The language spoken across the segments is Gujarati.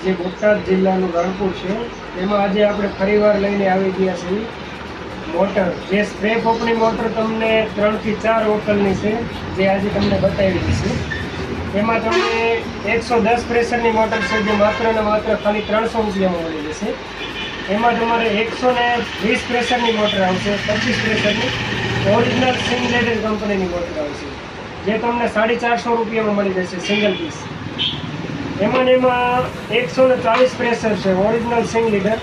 જે બોટાદ જિલ્લાનું રણપુર છે એમાં આજે આપણે ફરીવાર લઈને આવી ગયા છીએ મોટર, જે સ્પ્રે પંપની મોટર તમને 3 થી 4 વોકલની છે, જે આજે તમને બતાવી છે. એમાં તમને 110 પ્રેશરની મોટર છે, જે માત્ર ને માત્ર ખાલી 300 રૂપિયામાં મળી જશે. એમાં તમારે 120 પ્રેશરની મોટર આવશે, 25 પ્રેશરની ઓરિજિનલ સિંગલેડર કંપનીની મોટર આવશે, જે તમને 450 રૂપિયામાં મળી જશે સિંગલ પીસ. એમાં 140 પ્રેશર છે ઓરિજિનલ સિંગ લીડર,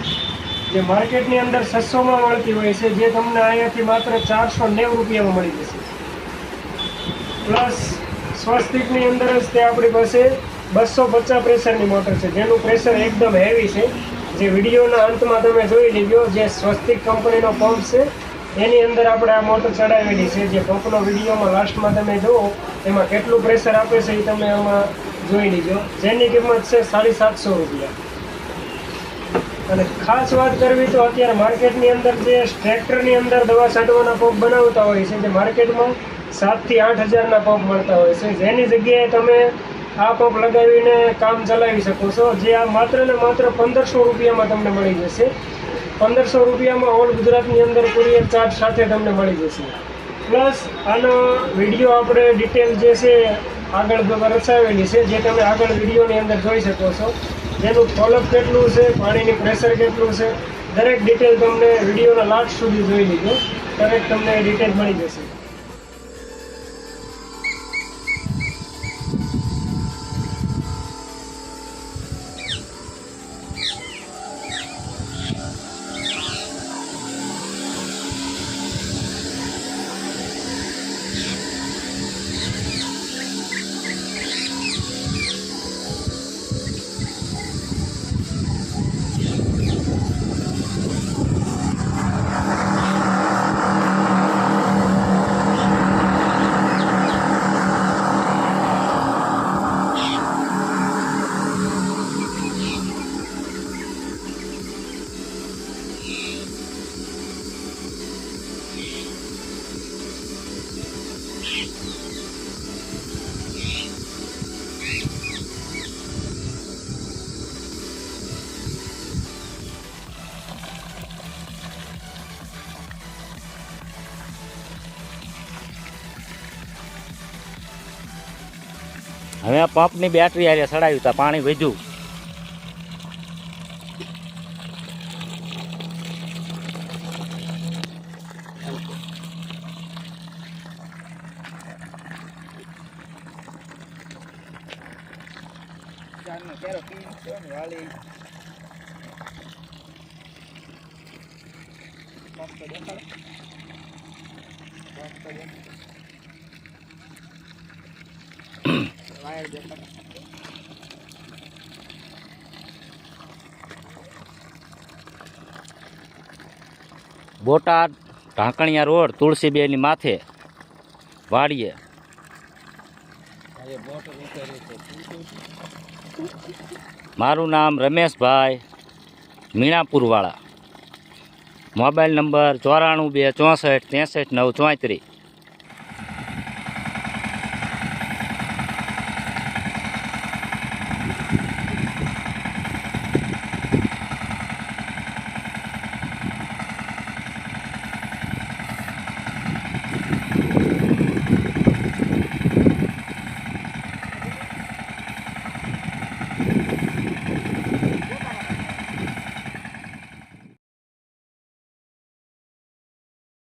જે માર્કેટની અંદર 600માં મળતી હોય છે, જે તમને અહીંયાથી માત્ર 490 રૂપિયામાં મળી જશે. પ્લસ સ્વસ્તિકની અંદર જ તે આપણી પાસે 250 પ્રેશરની મોટર છે, જેનું પ્રેશર એકદમ હેવી છે, જે વિડીયોના અંતમાં તમે જોઈ લીધો. જે સ્વસ્તિક કંપનીનો પંપ છે એની અંદર આપણે આ મોટર ચડાવેલી છે, જે પંપનો વિડીયોમાં લાસ્ટમાં તમે જુઓ એમાં કેટલું પ્રેશર આપે છે એ તમે આમાં જોઈ લીજો, જેની કિંમત છે 750 રૂપિયા. અને ખાસ વાત કરવી તો અત્યારે માર્કેટની અંદર જે ટ્રેક્ટરની અંદર દવા છાંટવાના પંપ બનાવતા હોય છે, જે માર્કેટમાં 7 થી 8 હજારના પંપ મળતા હોય છે, જેની જગ્યાએ તમે આ પંપ લગાવીને કામ ચલાવી શકો છો, જે આ માત્ર ને માત્ર 1500 રૂપિયામાં તમને મળી જશે. 1500 રૂપિયામાં ઓલ ગુજરાતની અંદર કુરિયર ચાર્જ સાથે તમને મળી જશે. પ્લસ આનો વિડીયો આપણે ડિટેલ જે છે આગળ દર્શાવેલી છે, જે તમે આગળ વિડીયોની અંદર જોઈ શકો છો. જેનું ફોલોઅપ કેટલું છે, પાણીની પ્રેશર કેટલું છે, દરેક ડિટેલ તમને વિડીયોના લાસ્ટ સુધી જોઈ લીધો, દરેક તમને ડિટેલ મળી જશે. હવે આ પંપની બેટરી હારે સડાવ્યું તા પાણી વધ્યું. બોટાદ ઢાંકણિયા રોડ તુલસીબેનની માથે વાડીએ. મારું નામ રમેશભાઈ મીણાપુરવાળા. Mobile number 94 264 63 9 34.